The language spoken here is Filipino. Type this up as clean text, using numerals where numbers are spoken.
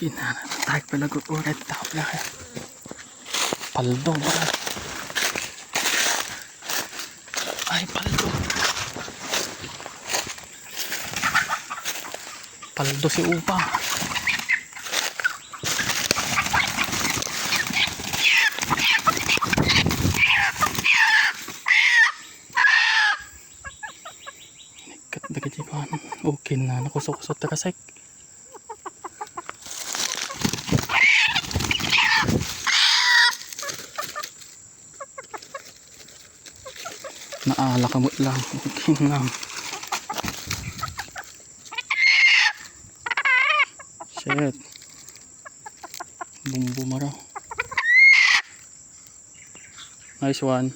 Kinana tayo pala ulit tapla. Paldo ba? Ay paldo. Paldo si Upa. Dagitikan. Okay na nakusok-kusot takasek. Naala kamot lang. Okay na. Shit. Bumbu mara. Nice one.